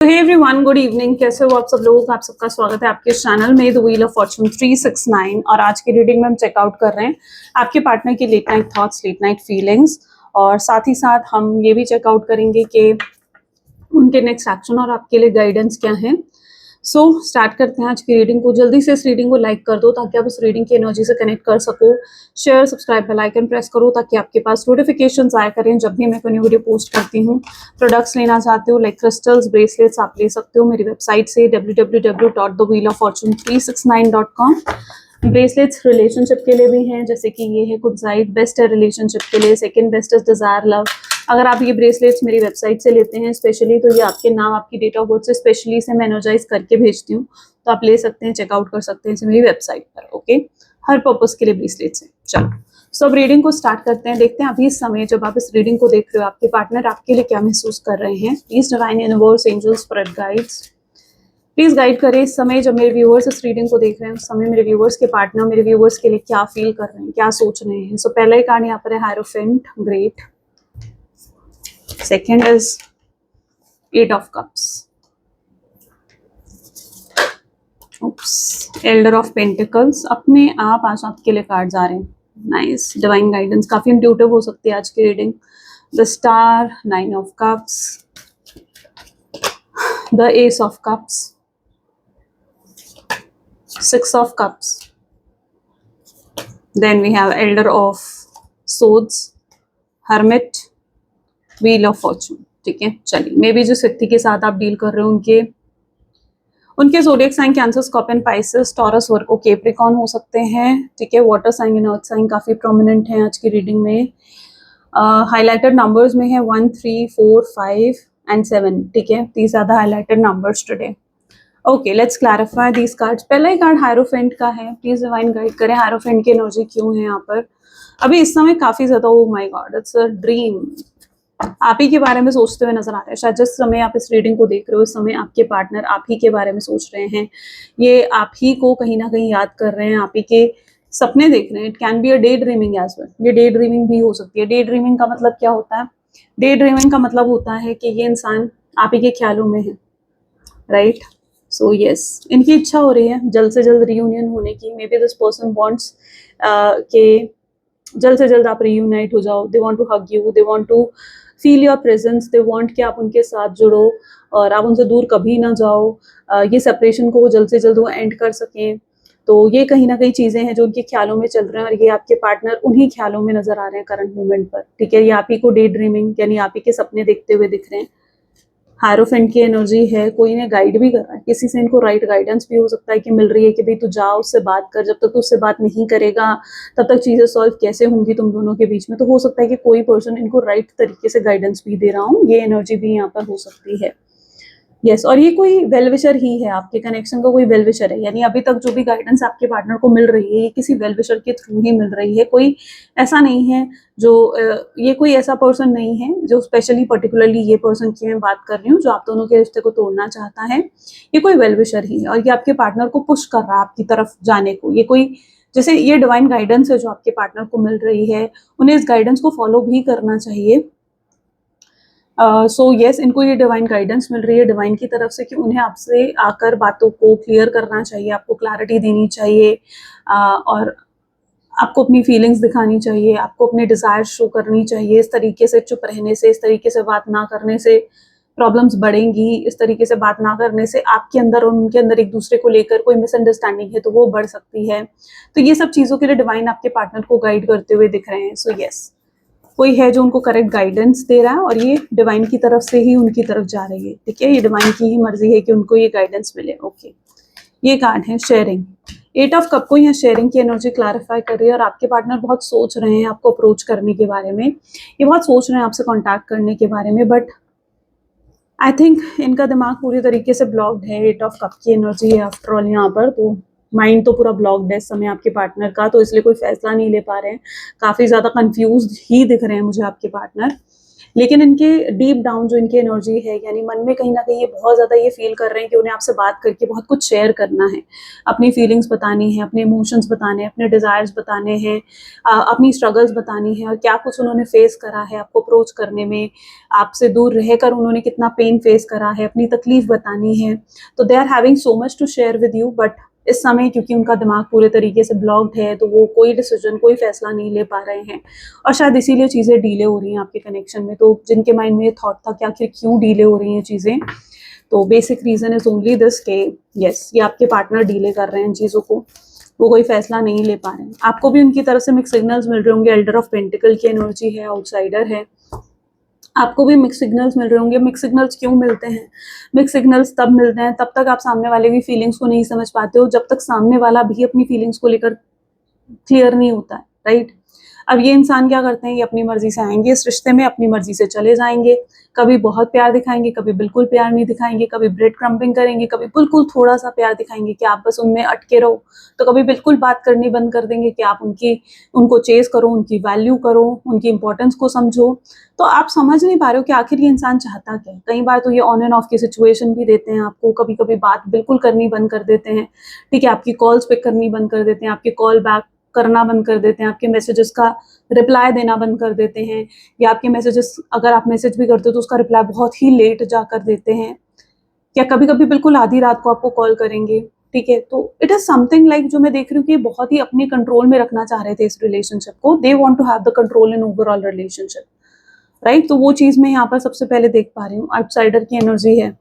Hey everyone, good evening. कैसे हो आप सब लोग? आप सबका स्वागत है आपके चैनल में द व्हील ऑफ फॉर्चून 369। और आज की रीडिंग में हम चेकआउट कर रहे हैं आपके पार्टनर की late night thoughts, late night feelings, और साथ ही साथ हम ये भी चेकआउट करेंगे कि उनके नेक्स्ट एक्शन और आपके लिए गाइडेंस क्या है। सो स्टार्ट करते हैं आज की रीडिंग को। जल्दी से इस रीडिंग को लाइक कर दो ताकि आप इस रीडिंग की एनर्जी से कनेक्ट कर सको। Share, subscribe, bell icon press करो ताकि आपके पास नोटिफिकेशंस आया करें जब भी मैं कोई न्यू वीडियो पोस्ट करती हूँ। प्रोडक्ट्स लेना चाहते हो लाइक क्रिस्टल्स, ब्रेसलेट्स, आप ले सकते हो मेरी वेबसाइट से www.thewheeloffortune369.com। ब्रेसलेट्स रिलेशनशिप के लिए भी हैं, जैसे कि ये है कुछ साइड बेस्ट है रिलेशनशिप के लिए, second best is desire love. अगर आप ये ब्रेसलेट्स मेरी वेबसाइट से लेते हैं स्पेशली, तो ये आपके नाम, आपकी डेट ऑफ बर्थ से स्पेशली से मैं एनर्जाइज करके भेजती हूँ, तो आप ले सकते हैं, चेकआउट कर सकते हैं इसे मेरी वेबसाइट पर। ओके, हर पर्पज के लिए ब्रेसलेट्स हैं। चलो सब रीडिंग को स्टार्ट करते हैं। देखते हैं अभी इस समय जब आप इस रीडिंग को देख रहे हो आपके पार्टनर आपके लिए क्या महसूस कर रहे हैं। Please divine universe, angels, spirit guides please guide करें इस समय जब मेरे व्यूअर्स इस रीडिंग को देख रहे हैं, उस समय मेरे व्यूअर्स के पार्टनर मेरे व्यूअर्स के लिए क्या फील कर रहे हैं, क्या सोच रहे हैं। सो पहला ही कार्ड यहाँ पर है hierophant, great. Second is 8 of cups, Elder of pentacles. अपने आप आज आपके लिए कार्ड्स आ रहे हैं। नाइस, डिवाइन गाइडेंस काफी इंट्यूटिव हो सकती है आज की reading. The star, 9 of cups, the S of cups, 6 of cups, then we have elder of swords, hermit, wheel of fortune। ठीक है, चलिए मे बी जिस व्यक्ति के साथ आप डील कर रहे हो उनके zodiac sign Cancer, Scorpion, Pisces, Taurus, Virgo, Capricorn हो सकते हैं। ठीक है, water sign and earth sign काफी प्रोमिनेंट हैं आज की रीडिंग में। हाईलाइटेड नंबर्स में है 1, 3, 4, 5 एंड 7। ठीक है, these are the highlighted numbers today. Okay, let's clarify these cards. पहला ही कार्ड हायरोफेंट का है। प्लीज डिवाइन गाइड करें हायरोफेंट की एनर्जी क्यों है यहाँ पर अभी इस समय काफी ज्यादा। Oh my god, it's a dream. आप ही के बारे में सोचते हुए नजर आ रहे हैं। शायद जिस समय आप इस रीडिंग को देख रहे हो इस समय आपके पार्टनर आप ही के बारे में सोच रहे हैं। ये आप ही को कहीं ना कहीं याद कर रहे हैं, आप ही के सपने देख रहे हैं। It can be a day dreaming as well. ये डे ड्रीमिंग भी हो सकती है। डे ड्रीमिंग का मतलब क्या होता है? डे ड्रीमिंग का मतलब होता है कि ये इंसान आप ही के ख्यालों में है, राइट? सो यस, इनकी इच्छा हो रही है जल्द से जल्द रियूनियन होने की। Maybe this person wants के जल्द से जल्द आप रियूनाइट हो जाओ। They want to hug you, they want to feel your presence, they want कि आप उनके साथ जुड़ो और आप उनसे दूर कभी ना जाओ। ये सेपरेशन को वो जल्द से जल्द वो एंड कर सकें। तो ये कहीं ना कहीं चीजें हैं जो उनके ख्यालों में चल रहे हैं और ये आपके पार्टनर उन्हीं ख्यालों में नजर आ रहे हैं करंट मोमेंट पर। ठीक है, ये आप ही को डे ड्रीमिंग यानी आप ही के सपने देखते हुए दिख रहे हैं। हायरोफेंट की एनर्जी है, कोई इन्हें गाइड भी कर रहा है, किसी से इनको राइट गाइडेंस भी हो सकता है कि मिल रही है कि भाई तू जा उससे बात कर। जब तक तू उससे बात नहीं करेगा तब तक चीजें सॉल्व कैसे होंगी तुम दोनों के बीच में। तो हो सकता है कि कोई पर्सन इनको राइट तरीके से गाइडेंस भी दे रहा हूँ, ये एनर्जी भी यहाँ पर हो सकती है। यस, और ये कोई वेलविशर ही है, आपके कनेक्शन का कोई वेलविशर है। यानी अभी तक जो भी गाइडेंस आपके पार्टनर को मिल रही है ये किसी वेलविशर के थ्रू ही मिल रही है। कोई ऐसा नहीं है जो ये कोई ऐसा पर्सन नहीं है जो स्पेशली पर्टिकुलरली ये पर्सन की मैं बात कर रही हूँ जो आप दोनों के रिश्ते को तोड़ना चाहता है। ये कोई वेलविशर ही है और ये आपके पार्टनर को पुश कर रहा है आपकी तरफ जाने को। ये कोई जैसे ये डिवाइन गाइडेंस है जो आपके पार्टनर को मिल रही है, उन्हें इस गाइडेंस को फॉलो भी करना चाहिए। सो यस, इनको ये डिवाइन गाइडेंस मिल रही है डिवाइन की तरफ से कि उन्हें आपसे आकर बातों को क्लियर करना चाहिए, आपको क्लैरिटी देनी चाहिए और आपको अपनी फीलिंग्स दिखानी चाहिए, आपको अपने डिजायर शो करनी चाहिए। इस तरीके से चुप रहने से, इस तरीके से बात ना करने से प्रॉब्लम्स बढ़ेंगी। इस तरीके से बात ना करने से आपके अंदर और उनके अंदर एक दूसरे को लेकर कोई मिसअंडरस्टैंडिंग है तो वो बढ़ सकती है। तो ये सब चीज़ों के लिए डिवाइन आपके पार्टनर को गाइड करते हुए दिख रहे हैं। सो यस, कोई है जो उनको करेक्ट गाइडेंस दे रहा है और ये डिवाइन की तरफ से ही उनकी तरफ जा रही है। ठीक है, ये डिवाइन की ही मर्जी है कि उनको ये गाइडेंस मिले। ओके, ये कार्ड है शेयरिंग। 8 ऑफ कप को यहाँ शेयरिंग की एनर्जी क्लैरिफाई कर रही है और आपके पार्टनर बहुत सोच रहे हैं आपको अप्रोच करने के बारे में। ये बहुत सोच रहे हैं आपसे कांटेक्ट करने के बारे में, बट आई थिंक इनका दिमाग पूरी तरीके से ब्लॉक्ड है। 8 ऑफ कप की एनर्जी है आफ्टर ऑल यहाँ पर, तो माइंड तो पूरा ब्लॉक्ड है इस समय आपके पार्टनर का, तो इसलिए कोई फैसला नहीं ले पा रहे हैं। काफ़ी ज़्यादा कंफ्यूज ही दिख रहे हैं मुझे आपके पार्टनर। लेकिन इनके डीप डाउन जो इनकी एनर्जी है, यानी मन में कहीं ना कहीं ये बहुत ज़्यादा ये फील कर रहे हैं कि उन्हें आपसे बात करके बहुत कुछ शेयर करना है, अपनी फीलिंग्स बतानी है, अपने इमोशंस बताने हैं, अपने डिज़ायर्स बताने हैं, अपनी स्ट्रगल्स बतानी है, और क्या कुछ उन्होंने फेस करा है आपको अप्रोच करने में, आपसे दूर रहकर उन्होंने कितना पेन फेस करा है, अपनी तकलीफ बतानी है। तो they are having so much to share with you, but इस समय क्योंकि उनका दिमाग पूरे तरीके से ब्लॉक्ड है, तो वो कोई डिसीजन, कोई फैसला नहीं ले पा रहे हैं, और शायद इसीलिए चीज़ें डिले हो रही हैं आपके कनेक्शन में। तो जिनके माइंड में ये थॉट था कि आखिर क्यों डिले हो रही हैं चीज़ें, तो basic reason is only this के यस, ये आपके पार्टनर डिले कर रहे हैं चीज़ों को, वो कोई फैसला नहीं ले पा रहे हैं। आपको भी उनकी तरफ से मिक्स सिग्नल्स मिल रहे होंगे, एल्डर ऑफ पेंटिकल की एनर्जी है, आउटसाइडर है, आपको भी मिक्स सिग्नल्स मिल रहे होंगे। मिक्स सिग्नल्स क्यों मिलते हैं? मिक्स सिग्नल्स तब मिलते हैं, तब तक आप सामने वाले की फीलिंग्स को नहीं समझ पाते हो, जब तक सामने वाला भी अपनी फीलिंग्स को लेकर क्लियर नहीं होता है, राइट? अब ये इंसान क्या करते हैं, ये अपनी मर्जी से आएंगे इस रिश्ते में, अपनी मर्जी से चले जाएंगे, कभी बहुत प्यार दिखाएंगे, कभी बिल्कुल प्यार नहीं दिखाएंगे, कभी ब्रेड क्रम्पिंग करेंगे, कभी बिल्कुल थोड़ा सा प्यार दिखाएंगे कि आप बस उनमें अटके रहो, तो कभी बिल्कुल बात करनी बंद कर देंगे कि आप उनको चेस करो, उनकी वैल्यू करो, उनकी इंपॉर्टेंस को समझो। तो आप समझ नहीं पा रहे हो कि आखिर ये इंसान चाहता क्या है। कई बार तो ये ऑन एंड ऑफ की सिचुएशन भी देते हैं आपको, कभी कभी बात बिल्कुल करनी बंद कर देते हैं, ठीक है, आपकी कॉल्स पिक करनी बंद कर देते हैं, आपके कॉल बैक करना बंद कर देते हैं, आपके मैसेजेस का रिप्लाई देना बंद कर देते हैं, या आपके मैसेजेस, अगर आप मैसेज भी करते हो तो उसका रिप्लाई बहुत ही लेट जाकर देते हैं, या कभी कभी बिल्कुल आधी रात को आपको कॉल करेंगे, ठीक है। तो इट इज समथिंग लाइक, जो मैं देख रही हूँ कि बहुत ही अपने कंट्रोल में रखना चाह रहे थे इस रिलेशनशिप को, they want to have the control in overall relationship, right? तो वो चीज मैं यहाँ पर सबसे पहले देख पा रही हूँ। आउटसाइडर की एनर्जी है,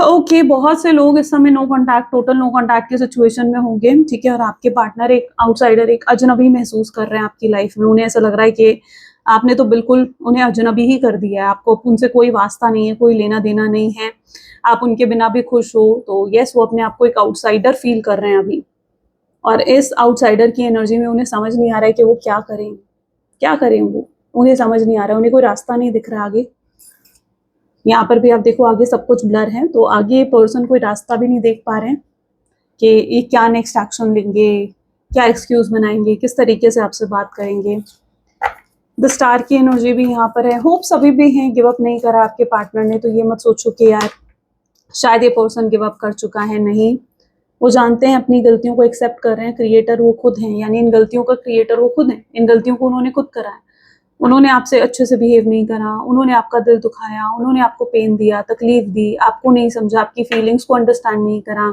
ओके बहुत से लोग इस समय no contact, total no contact की सिचुएशन में होंगे, ठीक है, और आपके पार्टनर एक आउटसाइडर, एक अजनबी महसूस कर रहे हैं आपकी लाइफ में। उन्हें ऐसा लग रहा है कि आपने तो बिल्कुल उन्हें अजनबी ही कर दिया है, आपको उनसे कोई वास्ता नहीं है, कोई लेना देना नहीं है, आप उनके बिना भी खुश हो। तो यस, वो अपने आप को एक आउटसाइडर फील कर रहे हैं अभी, और इस आउटसाइडर की एनर्जी में उन्हें समझ नहीं आ रहा है कि वो क्या करें, क्या करें वो, उन्हें समझ नहीं आ रहा है, उन्हें कोई रास्ता नहीं दिख रहा आगे। यहाँ पर भी आप देखो आगे सब कुछ ब्लर है, तो आगे पर्सन कोई रास्ता भी नहीं देख पा रहे हैं कि ये क्या नेक्स्ट एक्शन लेंगे, क्या एक्सक्यूज बनाएंगे, किस तरीके से आपसे बात करेंगे। द स्टार की एनर्जी भी यहाँ पर है, होप्स अभी भी हैं, गिव अप नहीं करा आपके पार्टनर ने, तो ये मत सोचो कि यार शायद ये पर्सन गिव अप कर चुका है, नहीं, वो जानते हैं, अपनी गलतियों को एक्सेप्ट कर रहे हैं, क्रिएटर वो खुद हैं, यानी इन गलतियों का क्रिएटर वो खुद हैं, इन गलतियों को उन्होंने खुद करा है। उन्होंने आपसे अच्छे से बिहेव नहीं करा, उन्होंने आपका दिल दुखाया, उन्होंने आपको पेन दिया, तकलीफ दी, आपको नहीं समझा, आपकी फीलिंग्स को अंडरस्टैंड नहीं करा।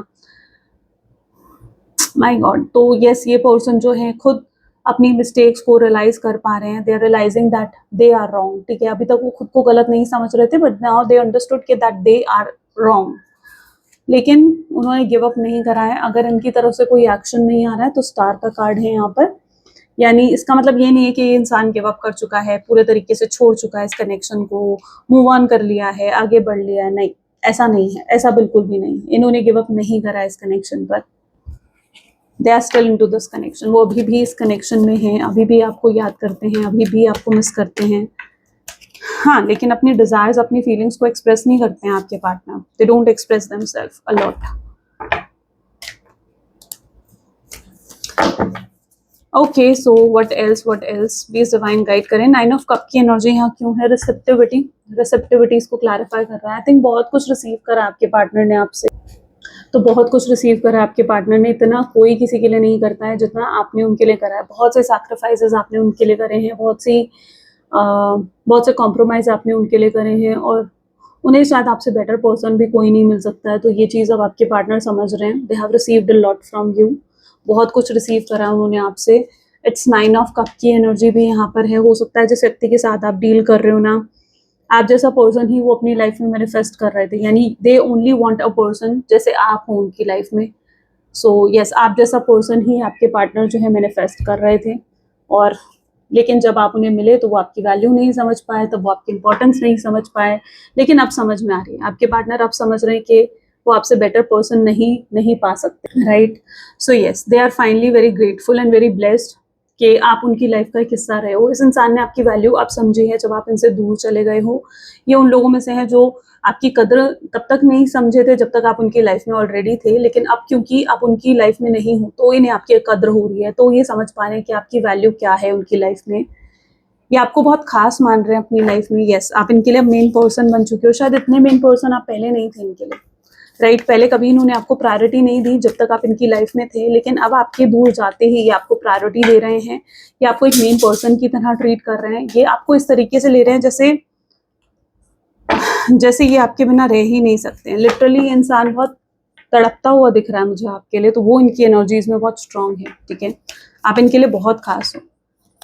माय गॉड, तो यस, ये पर्सन जो है खुद अपनी मिस्टेक्स को रियलाइज कर पा रहे हैं, they are realizing that they are wrong, ठीक है। अभी तक वो खुद को गलत नहीं समझ रहे थे, बट नाउ दे अंडरस्टूड कि दैट दे आर रॉन्ग, लेकिन उन्होंने गिव अप नहीं करा है। अगर इनकी तरफ से कोई एक्शन नहीं आ रहा है, तो स्टार का कार्ड है यहाँ पर, यानी इसका मतलब ये नहीं है कि ये इंसान गिव अप कर चुका है, पूरे तरीके से छोड़ चुका है इस कनेक्शन को, मूव ऑन कर लिया है, आगे बढ़ लिया है, नहीं, ऐसा नहीं है, ऐसा बिल्कुल भी नहीं। इन्होंने गिव अप नहीं करा इस कनेक्शन पर, they are still into this connection, वो अभी भी इस कनेक्शन में हैं, अभी भी आपको याद करते हैं, अभी भी आपको मिस करते हैं। हाँ, लेकिन अपनी डिजायर्स, अपनी फीलिंग्स को एक्सप्रेस नहीं करते हैं आपके partner, they don't express themself a lot. Okay, so what else please divine guide करें। 9 ऑफ कप की एनर्जी यहाँ क्यों है? रिसेप्टिविटी इसको क्लैरिफाई कर रहा है। आई थिंक बहुत कुछ रिसीव करा आपके पार्टनर ने आपसे, तो बहुत कुछ रिसीव करा आपके पार्टनर ने, इतना कोई किसी के लिए नहीं करता है जितना आपने उनके लिए करा है। बहुत से सैक्रिफाइसेस आपने उनके लिए करे हैं, बहुत से कॉम्प्रोमाइज आपने उनके लिए करे हैं, और उन्हें शायद आपसे बेटर पर्सन भी कोई नहीं मिल सकता है। तो ये चीज़ अब आपके पार्टनर समझ रहे हैं, they have received a lot from you, बहुत कुछ रिसीव करा उन्होंने आपसे। इट्स 9 ऑफ कप की एनर्जी भी यहाँ पर है। हो सकता है जिस व्यक्ति के साथ आप डील कर रहे हो ना, आप जैसा पर्सन ही वो अपनी लाइफ में मैनिफेस्ट कर रहे थे, यानी they only want a person जैसे आप हो उनकी लाइफ में। सो यस, आप जैसा पर्सन ही आपके पार्टनर जो है मैनिफेस्ट कर रहे थे, और लेकिन जब आप उन्हें मिले तो वो आपकी वैल्यू नहीं समझ पाए, तब वो आपकी इंपॉर्टेंस नहीं समझ पाए, लेकिन अब समझ में आ रही है। आपके पार्टनर अब समझ रहे हैं कि वो आपसे बेटर पर्सन नहीं पा सकते, right? So yes, they are finally very grateful and very blessed कि आप उनकी लाइफ का एक हिस्सा रहे हो। इस इंसान ने आपकी वैल्यू अब समझी है जब आप इनसे दूर चले गए हो। ये उन लोगों में से है जो आपकी कदर तब तक नहीं समझे थे जब तक आप उनकी लाइफ में ऑलरेडी थे, लेकिन अब क्योंकि आप उनकी लाइफ में नहीं हो तो इन्हें आपकी कदर हो रही है, तो ये समझ पा रहे हैं कि आपकी वैल्यू क्या है उनकी लाइफ में। ये आपको बहुत खास मान रहे हैं अपनी लाइफ में। यस, आप इनके लिए मेन पर्सन बन चुके हो। शायद इतने मेन पर्सन आप पहले नहीं थे इनके लिए, राइट? पहले कभी इन्होंने आपको प्रायोरिटी नहीं दी जब तक आप इनकी लाइफ में थे, लेकिन अब आपके दूर जाते ही ये आपको प्रायोरिटी दे रहे हैं। ये आपको एक मेन पर्सन की तरह ट्रीट कर रहे हैं। ये आपको इस तरीके से ले रहे हैं जैसे जैसे ये आपके बिना रह ही नहीं सकते हैं। लिटरली ये इंसान बहुत तड़पता हुआ दिख रहा है मुझे आपके लिए, तो वो इनकी एनर्जीज में बहुत स्ट्रांग है, ठीक है? आप इनके लिए बहुत खास हो।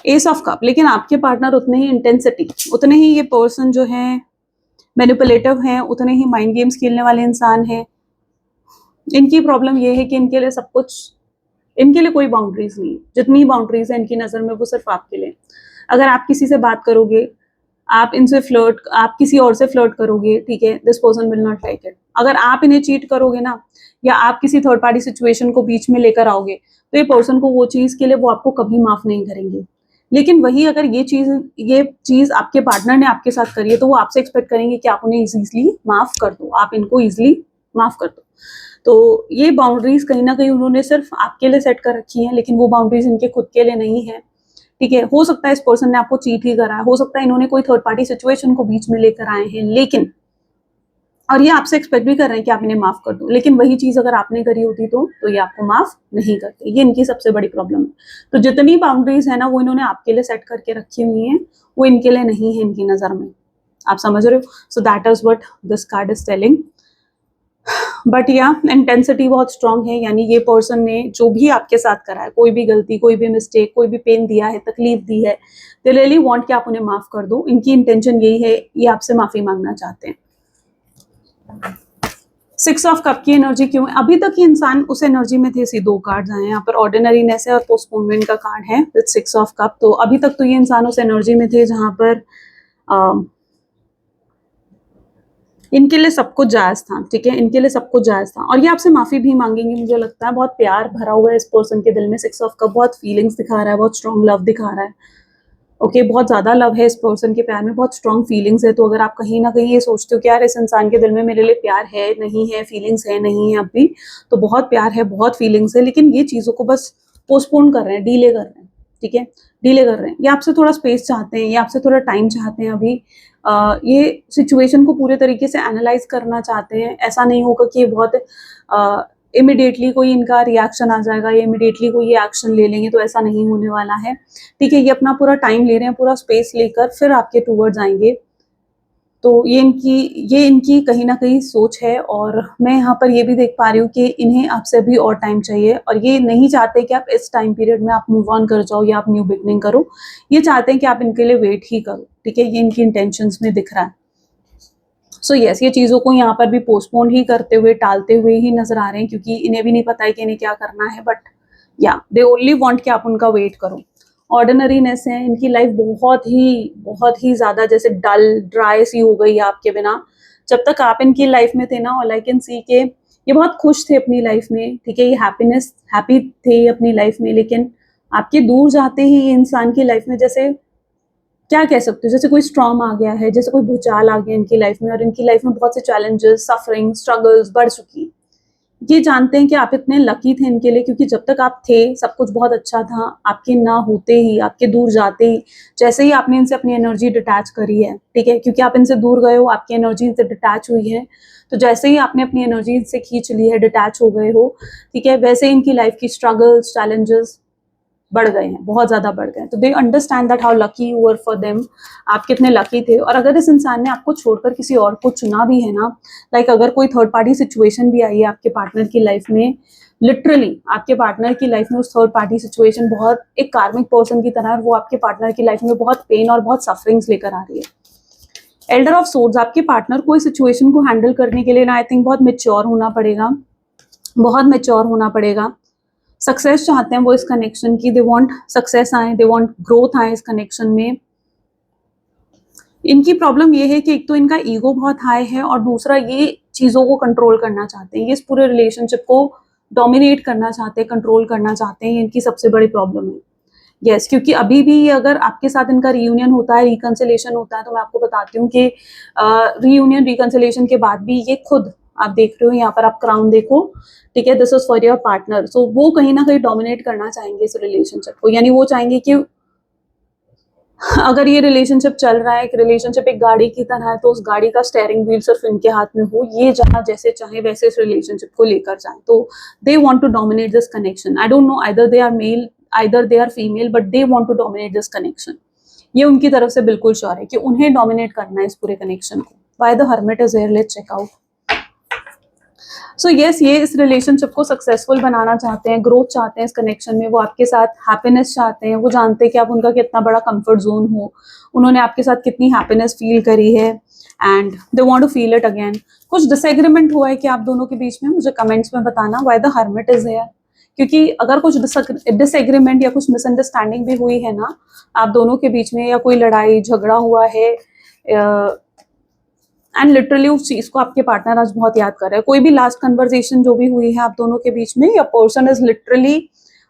एस ऑफ कप, लेकिन आपके पार्टनर उतने ही इंटेंसिटी, उतने ही ये पर्सन जो है मैनिपुलेटिव हैं, उतने ही माइंड गेम्स खेलने वाले इंसान हैं। इनकी प्रॉब्लम ये है कि इनके लिए सब कुछ, इनके लिए कोई बाउंड्रीज नहीं। जितनी बाउंड्रीज है इनकी नज़र में वो सिर्फ आपके लिए। अगर आप किसी से बात करोगे, आप इनसे फ्लर्ट, आप किसी और से फ्लर्ट करोगे, ठीक है, this person will not like it. अगर आप इन्हें चीट करोगे ना, या आप किसी थर्ड पार्टी सिचुएशन को बीच में लेकर आओगे, तो ये पर्सन को वो चीज़ के लिए वो आपको कभी माफ़ नहीं करेंगे। लेकिन वही अगर ये चीज़ आपके पार्टनर ने आपके साथ करी है, तो वो आपसे एक्सपेक्ट करेंगे कि आप उन्हें इजीली माफ़ कर दो, आप इनको इजीली माफ़ कर दो। तो ये बाउंड्रीज कहीं ना कहीं उन्होंने सिर्फ आपके लिए सेट कर रखी हैं, लेकिन वो बाउंड्रीज इनके खुद के लिए नहीं है, ठीक है? हो सकता है इस पर्सन ने आपको चीट ही करा है, हो सकता है इन्होंने कोई थर्ड पार्टी सिचुएशन को बीच में लेकर आए हैं, लेकिन और ये आपसे एक्सपेक्ट भी कर रहे हैं कि आप इन्हें माफ कर दो, लेकिन वही चीज अगर आपने करी होती तो ये आपको माफ नहीं करते। ये इनकी सबसे बड़ी प्रॉब्लम है। तो जितनी बाउंड्रीज है ना वो इन्होंने आपके लिए सेट करके रखी हुई हैं, वो इनके लिए नहीं है इनकी नजर में। आप समझ रहे हो? So that is what this card is telling. But या इंटेंसिटी बहुत स्ट्रांग है, यानी ये पर्सन ने जो भी आपके साथ करा है, कोई भी गलती, कोई भी मिस्टेक, कोई भी पेन दिया है, तकलीफ दी है, दे रियली वांट कि आप उन्हें माफ कर दो। इनकी इंटेंशन यही है, ये आपसे माफी मांगना चाहते हैं। 6 ऑफ कप की एनर्जी क्यों है? अभी तक ये इंसान उस एनर्जी में थे। सी 2 कार्ड्स आए हैं यहाँ पर, ऑर्डिनरीनेस है और पोस्टपोनमेंट का कार्ड है विद 6 ऑफ कप। तो अभी तक तो ये इंसान उस एनर्जी में थे जहां पर इनके लिए सब कुछ जायज था, ठीक है? इनके लिए सब कुछ जायज था, और ये आपसे माफी भी मांगेंगे। मुझे लगता है बहुत प्यार भरा हुआ है इस पर्सन के दिल में। 6 ऑफ कप बहुत फीलिंग्स दिखा रहा है, बहुत स्ट्रॉन्ग लव दिखा रहा है। ओके, बहुत ज्यादा लव है इस पर्सन के प्यार में, बहुत स्ट्रॉन्ग फीलिंग्स है। तो अगर आप कहीं ना कहीं ये सोचते हो कि यार इस इंसान के दिल में मेरे लिए प्यार है, नहीं है, फीलिंग्स है, नहीं है, अब भी तो बहुत प्यार है, बहुत फीलिंग्स है, लेकिन ये चीजों को बस पोस्टपोन कर रहे हैं, डीले कर रहे हैं, ठीक है? डीले कर रहे हैं। ये आपसे थोड़ा स्पेस चाहते हैं, ये आपसे थोड़ा टाइम चाहते हैं अभी। ये सिचुएशन को पूरे तरीके से एनालाइज करना चाहते हैं। ऐसा नहीं होगा कि ये बहुत इमिडिएटली कोई इनका रिएक्शन आ जाएगा, या इमिडिएटली कोई ये एक्शन ले लेंगे, तो ऐसा नहीं होने वाला है, ठीक है? ये अपना पूरा टाइम ले रहे हैं, पूरा स्पेस लेकर फिर आपके टूवर्ड्स आएंगे। तो ये इनकी कहीं ना कहीं सोच है, और मैं यहाँ पर ये भी देख पा रही हूँ कि इन्हें आपसे अभी और टाइम चाहिए, और ये नहीं चाहते कि आप इस टाइम पीरियड में आप मूव ऑन कर जाओ या आप न्यू बिगनिंग करो। ये चाहते हैं कि आप इनके लिए वेट ही करो, ठीक है? ये इनकी इंटेंशंस में दिख रहा है। सो यस, ये चीज़ों को यहाँ पर भी पोस्टपोन ही करते हुए, टालते हुए ही नजर आ रहे हैं, क्योंकि इन्हें भी नहीं पता है कि इन्हें क्या करना है। बट या दे ओनली वांट कि आप उनका वेट करो। ऑर्डिनरीनेस है इनकी लाइफ, बहुत ही ज्यादा जैसे डल ड्राई सी हो गई है आपके बिना। जब तक आप इनकी लाइफ में थे ना, ऑल आई कैन सी के ये बहुत खुश थे अपनी लाइफ में, ठीक है? ये हैप्पी थे अपनी लाइफ में, लेकिन आपके दूर जाते ही ये इंसान की लाइफ में जैसे, क्या कह सकते हो, जैसे कोई स्ट्रॉम आ गया है, जैसे कोई भूचाल आ गया इनकी लाइफ में, और इनकी लाइफ में बहुत से चैलेंजेस, सफरिंग, स्ट्रगल्स बढ़ चुकी। ये जानते हैं कि आप इतने लकी थे इनके लिए, क्योंकि जब तक आप थे सब कुछ बहुत अच्छा था। आपके ना होते ही, आपके दूर जाते ही, जैसे ही आपने इनसे अपनी एनर्जी डिटैच करी है, ठीक है, क्योंकि आप इनसे दूर गए हो, आपकी एनर्जी इनसे डिटैच हुई है, तो जैसे ही आपने अपनी एनर्जी इनसे खींच ली है, डिटैच हो गए हो, ठीक है, वैसे इनकी लाइफ की स्ट्रगल्स, चैलेंजेस बढ़ गए हैं, बहुत ज्यादा बढ़ गए हैं। तो they understand that how lucky you were for them, आप कितने लकी थे। और अगर इस इंसान ने आपको छोड़कर किसी और को चुना भी है ना, लाइक अगर कोई थर्ड पार्टी सिचुएशन भी आई है आपके पार्टनर की लाइफ में, लिटरली आपके पार्टनर की लाइफ में उस थर्ड पार्टी सिचुएशन बहुत एक कार्मिक पर्सन की तरह, वो आपके पार्टनर की लाइफ में बहुत पेन और बहुत सफरिंग्स लेकर आ रही है। एल्डर ऑफ सोर्ड्स, आपके पार्टनर को इस सिचुएशन को हैंडल करने के लिए ना, आई थिंक बहुत मेच्योर होना पड़ेगा, बहुत मेच्योर होना पड़ेगा। सक्सेस चाहते हैं वो इस कनेक्शन की, दे वांट सक्सेस आए, दे वांट ग्रोथ आए इस कनेक्शन में। इनकी प्रॉब्लम ये है कि एक तो इनका ईगो बहुत हाई है, और दूसरा ये चीज़ों को कंट्रोल करना चाहते हैं, ये इस पूरे रिलेशनशिप को डोमिनेट करना चाहते हैं, कंट्रोल करना चाहते हैं। ये इनकी सबसे बड़ी प्रॉब्लम है। यस, क्योंकि अभी भी अगर आपके साथ इनका रीयूनियन होता है, रिकंसिलेशन होता है, तो मैं आपको बताती हूँ कि रीयूनियन रिकंसिलेशन के बाद भी ये खुद, आप देख रहे हो यहाँ पर, आप क्राउन देखो, ठीक है, this is for your partner. So वो कहीं ना कहीं डोमिनेट करना चाहेंगे इस रिलेशनशिप को, यानी वो चाहेंगे कि अगर ये रिलेशनशिप चल रहा है, एक रिलेशनशिप एक गाड़ी की तरह है, तो उस गाड़ी का स्टेयरिंग व्हील सिर्फ इनके हाथ में हो, ये जहाँ जैसे चाहे वैसे इस रिलेशनशिप को लेकर जाए, तो they want to dominate this connection. I don't know either they are male either they are female, but they want to dominate this connection. ये उनकी तरफ से बिल्कुल श्योर है कि उन्हें डोमिनेट करना है इस पूरे कनेक्शन को। Why the hermit is here, let's check out. So yes, ये इस रिलेशनशिप को सक्सेसफुल बनाना चाहते हैं, ग्रोथ चाहते हैं इस कनेक्शन में, वो आपके साथ हैप्पीनेस चाहते हैं, वो जानते हैं कि आप उनका कितना बड़ा कंफर्ट जोन हो, उन्होंने आपके साथ कितनी हैप्पीनेस फील करी है, and they want to feel it again. कुछ डिसएग्रीमेंट हुआ है कि आप दोनों के बीच में, मुझे कमेंट्स में बताना why the hermit is here. क्योंकि अगर कुछ डिसएग्रीमेंट या कुछ मिसअंडरस्टैंडिंग भी हुई है ना आप दोनों के बीच में, या कोई लड़ाई झगड़ा हुआ है, एंड लिटरली उस चीज को आपके पार्टनर आज बहुत याद कर रहे हैं, कोई भी लास्ट कन्वर्सेशन जो भी हुई है आप दोनों के बीच में, या पर्सन इज लिटरली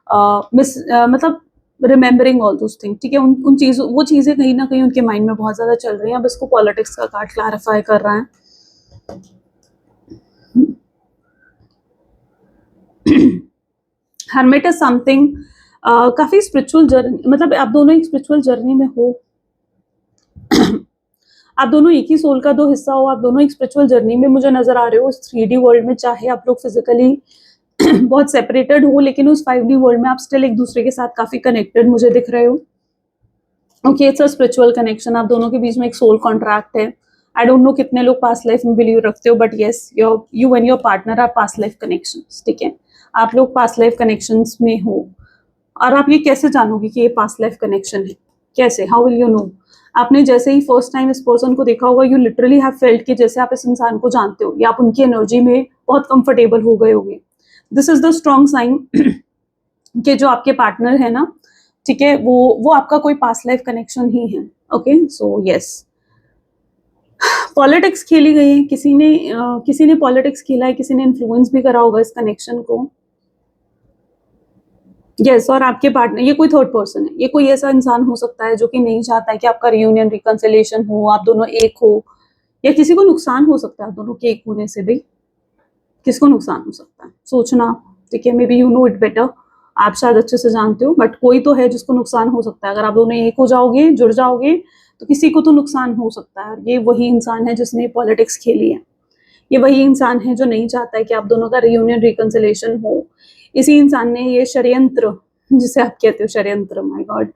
मतलब रिमेम्बरिंग ऑल दोस थिंग, ठीक है, उन चीजों वो चीजें कहीं ना कहीं उनके माइंड में बहुत ज्यादा चल रही हैं। अब इसको पॉलिटिक्स का कार्ड क्लैरिफाई कर रहा है। हर्मिट इज समथिंग काफी स्पिरिचुअल जर्नी, मतलब आप दोनों एक स्पिरिचुअल जर्नी में हो, आप दोनों एक ही सोल का दो हिस्सा हो, आप दोनों एक स्पिरिचुअल जर्नी में मुझे नजर आ रहे हो इस 3D वर्ल्ड में। चाहे आप लोग फिजिकली बहुत सेपरेटेड हो, लेकिन उस 5D वर्ल्ड में आप स्टिल एक दूसरे के साथ काफी कनेक्टेड मुझे दिख रहे हो। Okay, it's a spiritual connection, आप दोनों के बीच में एक सोल कॉन्ट्रैक्ट है। आई डोंट नो कितने लोग पास्ट लाइफ में बिलीव रखते हो, but yes, you and your partner are past life connections, ठीक है, आप लोग पास्ट लाइफ कनेक्शंस में हो। और आप ये कैसे जानोगे कि ये पास्ट लाइफ कनेक्शन है, कैसे, हाउ विल यू नो? आपने जैसे ही फर्स्ट टाइम इस पर्सन को देखा होगा, यू लिटरली हैव फेल्ट कि जैसे आप इस इंसान को जानते हो, या आप उनकी एनर्जी में बहुत कंफर्टेबल हो गए होगे। This is the strong sign कि जो आपके पार्टनर है ना, ठीक है, वो आपका कोई पास्ट लाइफ कनेक्शन ही है। ओके, सो यस, पॉलिटिक्स खेली गई है, किसी ने पॉलिटिक्स खेला है, किसी ने इन्फ्लुएंस भी करा होगा इस कनेक्शन को। यस, और आपके पार्टनर, ये कोई थर्ड पर्सन है, ये कोई ऐसा इंसान हो सकता है जो कि नहीं चाहता है कि आपका रियूनियन रिकंसिलिएशन हो, आप दोनों एक हो, या किसी को नुकसान हो सकता है आप दोनों के एक होने से भी, किसको नुकसान हो सकता है सोचना, ठीक है, may be you know it better, आप शायद अच्छे से जानते हो, बट कोई तो है जिसको नुकसान हो सकता है। अगर आप दोनों एक हो जाओगे, जुड़ जाओगे, तो किसी को तो नुकसान हो सकता है। ये वही इंसान है जिसने पॉलिटिक्स खेली है, ये वही इंसान है जो नहीं चाहता है कि आप दोनों का रियूनियन रिकंसिलिएशन हो। इसी इंसान ने ये षड्यंत्र, जिसे आप कहते हो षड्यंत्र, माय गॉड,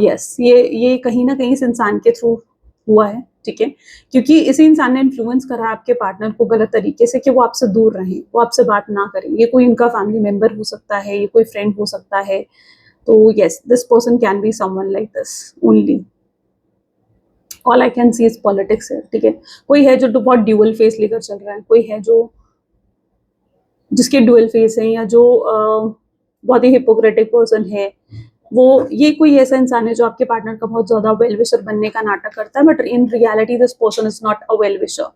यस, ये कहीं ना कहीं इस इंसान के थ्रू हुआ है, ठीक है, क्योंकि इसी इंसान ने इन्फ्लुएंस करा आपके पार्टनर को गलत तरीके से कि वो आपसे दूर रहें, वो आपसे बात ना करें। ये कोई इनका फैमिली मेंबर हो सकता है, ये कोई फ्रेंड हो सकता है। तो yes, this person can be someone like this only. All I can see is politics है, ठीक है, कोई है जो बहुत ड्यूअल फेस लेकर चल रहा है, कोई है जो जिसके ड्यूअल फेस है, या जो बहुत ही हिपोक्रेटिक पर्सन है, वो ये कोई ऐसा इंसान है जो आपके पार्टनर का बहुत ज्यादा वेल विशर बनने का नाटक करता है, but in reality this person is not a well wisher.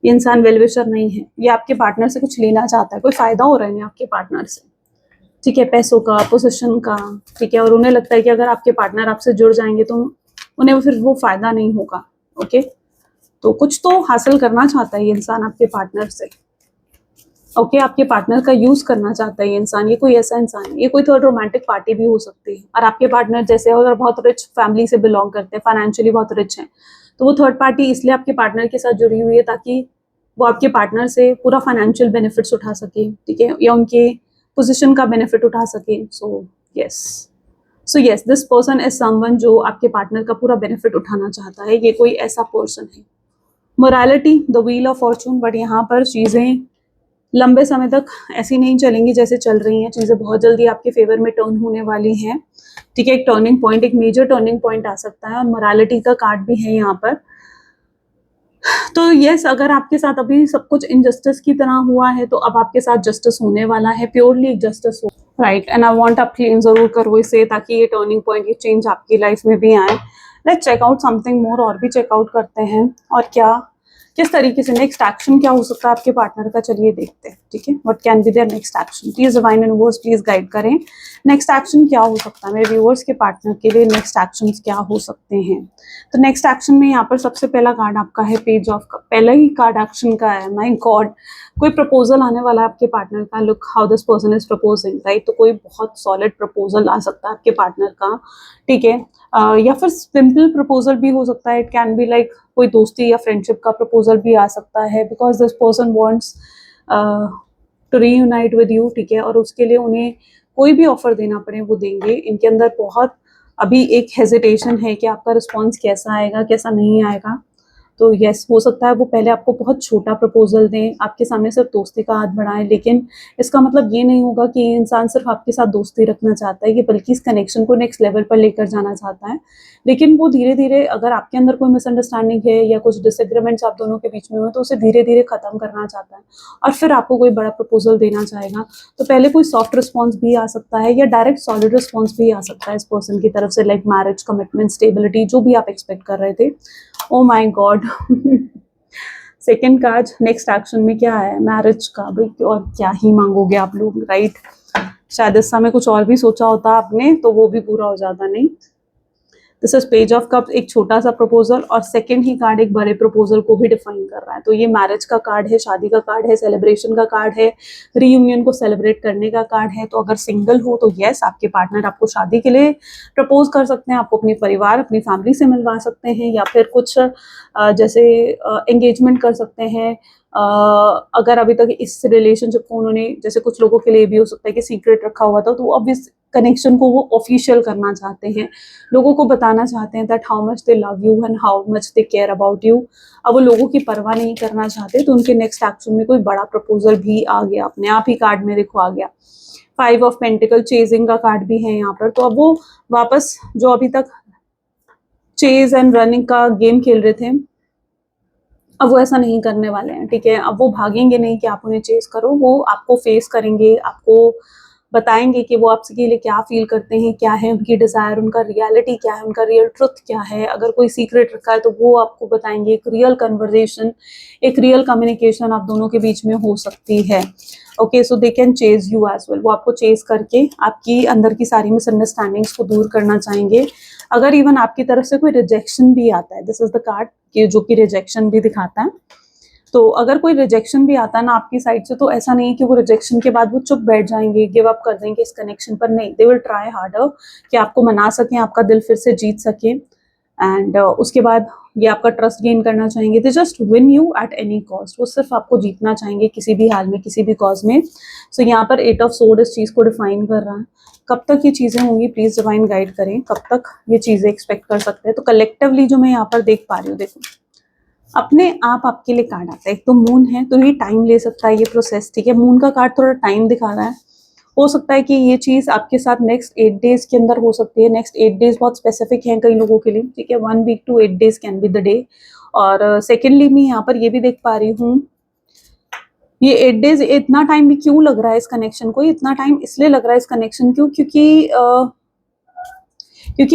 ये इंसान वेल विशर नहीं है, ये आपके पार्टनर से कुछ लेना चाहता है, कोई फायदा हो रहा है आपके पार्टनर से, ठीक है, पैसों का, पोजीशन का, ठीक है, और उन्हें लगता है कि अगर आपके पार्टनर आपसे जुड़ जाएंगे तो उन्हें फिर वो फायदा नहीं होगा। ओके, तो कुछ तो हासिल करना चाहता है ये इंसान आपके पार्टनर से। ओके, आपके पार्टनर का यूज करना चाहता है ये इंसान, ये कोई ऐसा इंसान है, ये कोई थर्ड रोमांटिक पार्टी भी हो सकती है। और आपके पार्टनर जैसे अगर बहुत रिच फैमिली से बिलोंग करते हैं, फाइनेंशियली बहुत रिच हैं, तो वो थर्ड पार्टी इसलिए आपके पार्टनर के साथ जुड़ी हुई है ताकि वो आपके पार्टनर से पूरा फाइनेंशियल बेनिफिट्स उठा सके, ठीक है, या उनके पोजिशन का बेनिफिट उठा सके। So yes, this person is someone जो आपके पार्टनर का पूरा बेनिफिट उठाना चाहता है, ये कोई ऐसा पर्सन है। Morality, the wheel of Fortune, but यहाँ पर चीजें लंबे समय तक ऐसी नहीं चलेंगी जैसे चल रही हैं, चीजें बहुत जल्दी आपके फेवर में टर्न होने वाली हैं, ठीक है, एक टर्निंग पॉइंट, एक मेजर टर्निंग पॉइंट आ सकता है, और मोरालिटी का कार्ड भी है यहाँ पर। तो यस, अगर आपके साथ अभी सब कुछ इनजस्टिस की तरह हुआ है, तो अब आपके साथ जस्टिस होने वाला है, प्योरली जस्टिस हो, राइट, एंड आई वांट आप क्लेम जरूर करो इसे, ताकि ये टर्निंग पॉइंट, ये चेंज आपकी लाइफ में भी आए। Let's check out something more, और भी चेकआउट करते हैं, और क्या किस तरीके से नेक्स्ट एक्शन क्या हो सकता है आपके पार्टनर का, चलिए देखते हैं, ठीक है। What can be their next action, please divine universe please guide करें, नेक्स्ट एक्शन क्या हो सकता है मेरे व्यूअर्स के पार्टनर के लिए, नेक्स्ट एक्शंस क्या हो सकते हैं। तो नेक्स्ट एक्शन में यहाँ पर सबसे पहला कार्ड आपका है पेज ऑफ कप, पहला ही कार्ड एक्शन का है, माय गॉड, कोई प्रपोजल आने वाला है आपके पार्टनर का, look how this person is proposing, right. तो कोई बहुत सॉलिड प्रपोजल आ सकता है आपके पार्टनर का, ठीक है। या फिर सिंपल प्रपोजल भी हो सकता है, इट कैन बी लाइक कोई दोस्ती या फ्रेंडशिप का प्रपोजल भी आ सकता है, because this person wants to reunite with you, ठीक है। और उसके लिए उन्हें कोई भी ऑफर देना पड़े वो देंगे। इनके अंदर बहुत अभी एक हेजिटेशन है कि आपका रिस्पॉन्स कैसा आएगा कैसा नहीं आएगा। तो यस, हो सकता है वो पहले आपको बहुत छोटा प्रपोजल दें, आपके सामने सिर्फ दोस्ती का हाथ बढ़ाएं, लेकिन इसका मतलब ये नहीं होगा कि ये इंसान सिर्फ आपके साथ दोस्ती रखना चाहता है, ये बल्कि इस कनेक्शन को नेक्स्ट लेवल पर लेकर जाना चाहता है। लेकिन वो धीरे धीरे, अगर आपके अंदर कोई मिसअंडरस्टैंडिंग है या कुछ डिसएग्रीमेंट्स आप दोनों के बीच में हो, तो उसे धीरे धीरे खत्म करना चाहता है और फिर आपको कोई बड़ा प्रपोजल देना चाहेगा। तो पहले कोई सॉफ्ट रिस्पॉन्स भी आ सकता है या डायरेक्ट सॉलिड रिस्पॉन्स भी आ सकता है इस पर्सन की तरफ से, लाइक मैरिज, कमिटमेंट, स्टेबिलिटी, जो भी आप एक्सपेक्ट कर रहे थे। ओ my God, second card next action में क्या है, मैरिज का। भाई और क्या ही मांगोगे आप लोग, राइट। शायद इस समय कुछ और भी सोचा होता आपने तो वो भी पूरा हो जाता, नहीं। This is page of cup, एक छोटा सा प्रपोजल, और सेकंड ही कार्ड एक बड़े प्रपोजल को भी डिफाइन कर रहा है। तो ये मैरिज का कार्ड है, शादी का कार्ड है, सेलिब्रेशन का कार्ड है, रीयूनियन को सेलिब्रेट करने का कार्ड है। तो अगर सिंगल हो तो यस, आपके पार्टनर आपको शादी के लिए प्रपोज कर सकते हैं, आपको अपनी परिवार, अपनी फैमिली से मिलवा सकते हैं, या फिर कुछ जैसे एंगेजमेंट कर सकते हैं। अगर अभी तक इस रिलेशनशिप को उन्होंने, जैसे कुछ लोगों के लिए भी हो सकता है कि सीक्रेट रखा हुआ था, तो अब इस कनेक्शन को वो ऑफिशियल करना चाहते हैं, लोगों को बताना चाहते हैं that how much they love you and how much they care about you. अब वो लोगों की परवाह नहीं करना चाहते, तो उनके नेक्स्ट एक्शन में कोई बड़ा प्रपोजल भी आ गया, अपने आप ही कार्ड में देखो आ गया। 5 ऑफ पेंटिकल, चेजिंग का कार्ड भी है यहाँ पर। तो अब वो वापस जो अभी तक चेज एंड रनिंग का गेम खेल रहे थे, अब वो ऐसा नहीं करने वाले हैं, ठीक है। अब वो भागेंगे नहीं कि आप उन्हें चेस करो, वो आपको फेस करेंगे, आपको बताएंगे कि वो आपके लिए क्या फील करते हैं, क्या है उनकी डिजायर, उनका रियलिटी क्या है, उनका रियल ट्रुथ क्या है। अगर कोई सीक्रेट रखा है तो वो आपको बताएंगे। एक रियल कन्वर्जेशन, एक रियल कम्युनिकेशन आप दोनों के बीच में हो सकती है। Okay, so they can chase you as well, वो आपको चेज करके आपकी अंदर की सारी मिसअंडरस्टैंडिंग्स को दूर करना चाहेंगे। अगर इवन आपकी तरफ से कोई रिजेक्शन भी आता है, दिस इज द कार्ड जो कि रिजेक्शन भी दिखाता है। तो अगर कोई रिजेक्शन भी आता है ना आपकी साइड से, तो ऐसा नहीं कि वो रिजेक्शन के बाद वो चुप बैठ जाएंगे, गिव अप कर देंगे इस कनेक्शन पर, नहीं, दे विल ट्राई हार्डर कि आपको मना सकें, आपका दिल फिर से जीत सके। एंड उसके बाद ये आपका ट्रस्ट गेन करना चाहेंगे। They just win you at any cost, वो सिर्फ आपको जीतना चाहेंगे किसी भी हाल में, किसी भी कॉज में। सो यहाँ पर 8 ऑफ सोर्ड इस चीज को डिफाइन कर रहा है। कब तक ये चीजें होंगी, प्लीज डिवाइन गाइड करें, कब तक ये चीजें एक्सपेक्ट कर सकते हैं। तो कलेक्टिवली जो मैं यहाँ पर देख पा रही हूँ, देखो अपने आप आपके लिए कार्ड आता है। एक तो मून है, तो ये टाइम ले सकता है ये प्रोसेस, ठीक है। मून का कार्ड थोड़ा टाइम दिखा रहा है, हो सकता है कि ये चीज आपके साथ नेक्स्ट 8 डेज के अंदर हो सकती है। नेक्स्ट 8 डेज बहुत स्पेसिफिक है कई लोगों के लिए, ठीक है। 1 week to 8 days can be the day. और सेकेंडली मैं यहाँ पर ये भी देख पा रही हूँ, ये 8 डेज इतना टाइम भी क्यों लग रहा है इस कनेक्शन को, इतना टाइम इसलिए लग रहा है इस कनेक्शन क्यों, क्योंकि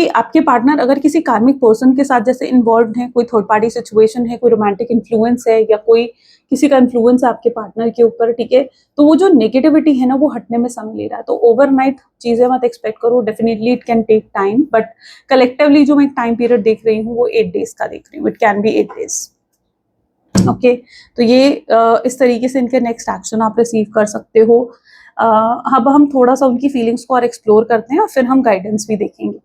आपके पार्टनर अगर किसी कार्मिक पर्सन के साथ जैसे इन्वॉल्व है, कोई थर्ड पार्टी सिचुएशन है, कोई रोमांटिक इन्फ्लुएंस है, या कोई किसी का इन्फ्लुएंस है आपके पार्टनर के ऊपर, ठीक है। तो वो जो नेगेटिविटी है ना, वो हटने में समय ले रहा है। तो ओवरनाइट चीजें मत एक्सपेक्ट करो, definitely it can take time, but collectively जो मैं टाइम पीरियड देख रही हूँ वो 8 डेज का देख रही हूँ, it can B 8 days. Okay, तो ये इस तरीके से इनके नेक्स्ट एक्शन आप रिसीव कर सकते हो। अब हम थोड़ा सा उनकी फीलिंग्स को और एक्सप्लोर करते हैं और फिर हम गाइडेंस भी देखेंगे।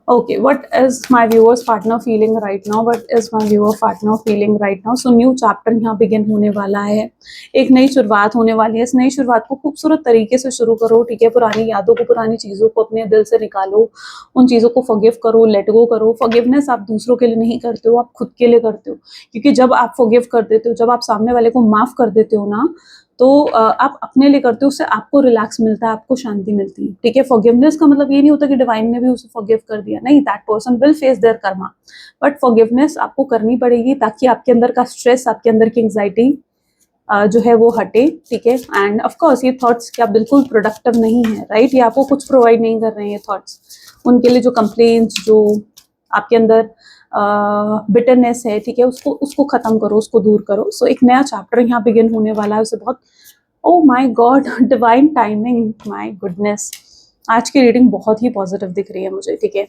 Okay, what is my viewer's partner feeling right now? What is my viewer partner feeling right now? So new chapter यहाँ बिगिन होने वाला है, एक नई शुरुआत होने वाली है। इस नई शुरुआत को खूबसूरत तरीके से शुरू करो, ठीक है। पुरानी यादों को, पुरानी चीज़ों को अपने दिल से निकालो, उन चीज़ों को फॉरगिव करो, लेट गो करो। फॉरगिवनेस आप दूसरों के लिए नहीं करते हो, आप खुद के लिए करते हो, क्योंकि जब आप फॉरगिव कर देते हो, जब आप सामने वाले को माफ़ कर देते हो ना, तो आप अपने लिए करते हो, उससे आपको रिलैक्स मिलता है, आपको शांति मिलती है, ठीक है। फॉरगिवनेस का मतलब ये नहीं होता कि डिवाइन ने भी उसे फॉरगिव कर दिया, नहीं, that person will face their karma, but forgiveness आपको करनी पड़ेगी ताकि आपके अंदर का स्ट्रेस, आपके अंदर की एंग्जाइटी जो है वो हटे, ठीक है। एंड ऑफ कोर्स ये थॉट्स क्या बिल्कुल प्रोडक्टिव नहीं है, राइट, ये आपको कुछ प्रोवाइड नहीं कर रहे हैं ये थॉट्स। उनके लिए जो कंप्लेंट्स, जो आपके अंदर बिटरनेस है, ठीक है, उसको उसको ख़त्म करो, उसको दूर करो। सो एक नया चैप्टर यहाँ बिगिन होने वाला है, उसे बहुत, ओ my God, divine timing, my goodness. आज की रीडिंग बहुत ही पॉजिटिव दिख रही है मुझे, ठीक है।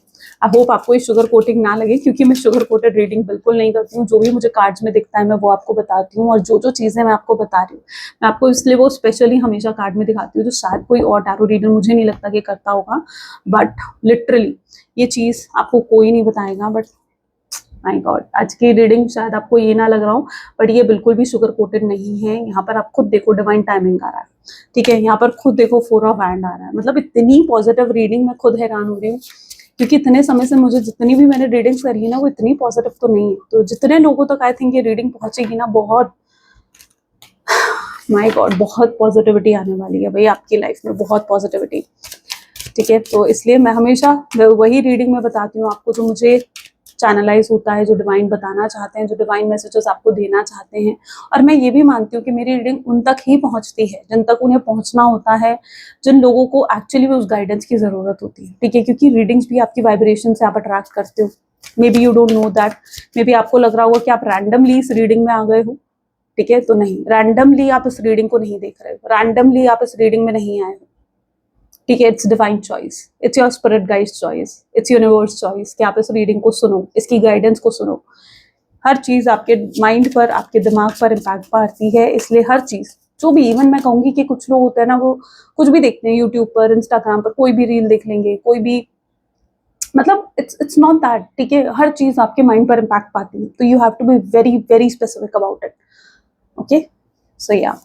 आई होप आपको ये शुगर कोटिंग ना लगे, क्योंकि मैं शुगर कोटेड रीडिंग बिल्कुल नहीं करती हूँ। जो भी मुझे कार्ड्स में दिखता है मैं वो आपको बताती हूँ, और जो जो चीज़ें मैं आपको बता रही हूँ मैं आपको इसलिए वो स्पेशली हमेशा कार्ड में दिखाती हूँ, जो शायद कोई और टैरो रीडर मुझे नहीं लगता कि करता होगा, बट लिटरली ये चीज़ आपको कोई नहीं बताएगा। बट माय गॉड, आज की रीडिंग शायद आपको ये ना लग रहा हो, बट ये बिल्कुल भी शुगर कोटेड नहीं है। यहाँ पर आप खुद देखो डिवाइन टाइमिंग आ रहा है, ठीक है। यहाँ पर खुद देखो 4 ऑफ हैंड आ रहा है। मतलब इतनी पॉजिटिव रीडिंग, मैं खुद हैरान हो रही हूँ, क्योंकि इतने समय से मुझे जितनी भी मैंने रीडिंग्स करी है ना, वो इतनी पॉजिटिव तो नहीं है। तो जितने लोगों तक आई थिंक ये रीडिंग पहुंचेगी ना, बहुत, माय गॉड, बहुत पॉजिटिविटी आने वाली है भाई आपकी लाइफ में, बहुत पॉजिटिविटी, ठीक है। तो इसलिए मैं हमेशा वही रीडिंग में बताती हूँ आपको, जो मुझे चैनलाइज होता है, जो डिवाइन बताना चाहते हैं, जो डिवाइन मैसेजेस आपको देना चाहते हैं। और मैं ये भी मानती हूँ कि मेरी रीडिंग उन तक ही पहुँचती है जिन तक उन्हें पहुँचना होता है, जिन लोगों को एक्चुअली में उस गाइडेंस की ज़रूरत होती है, ठीक है। क्योंकि रीडिंग्स भी आपकी वाइब्रेशन से आप अट्रैक्ट करते हो। May be you don't know that, may be आपको लग रहा होगा कि आप रैंडमली इस रीडिंग में आ गए हो, ठीक है। तो नहीं, रैंडमली आप इस रीडिंग को नहीं देख रहे हो, रैंडमली आप इस रीडिंग में नहीं आए हो, ठीक है। It's divine choice, it's your spirit guides choice, it's universe choice कि आप इस रीडिंग को सुनो, इसकी गाइडेंस को सुनो। हर चीज़ आपके माइंड पर, आपके दिमाग पर इम्पैक्ट पाती है, इसलिए हर चीज़ जो भी, इवन मैं कहूँगी कि कुछ लोग होते हैं ना, वो कुछ भी देखते हैं यूट्यूब पर, इंस्टाग्राम पर, कोई भी रील देख लेंगे, कोई भी, मतलब इट्स नॉट दैट, ठीक है। हर चीज़ आपके माइंड पर इम्पैक्ट पाती है, तो you have to be very very specific about it, okay. So yeah,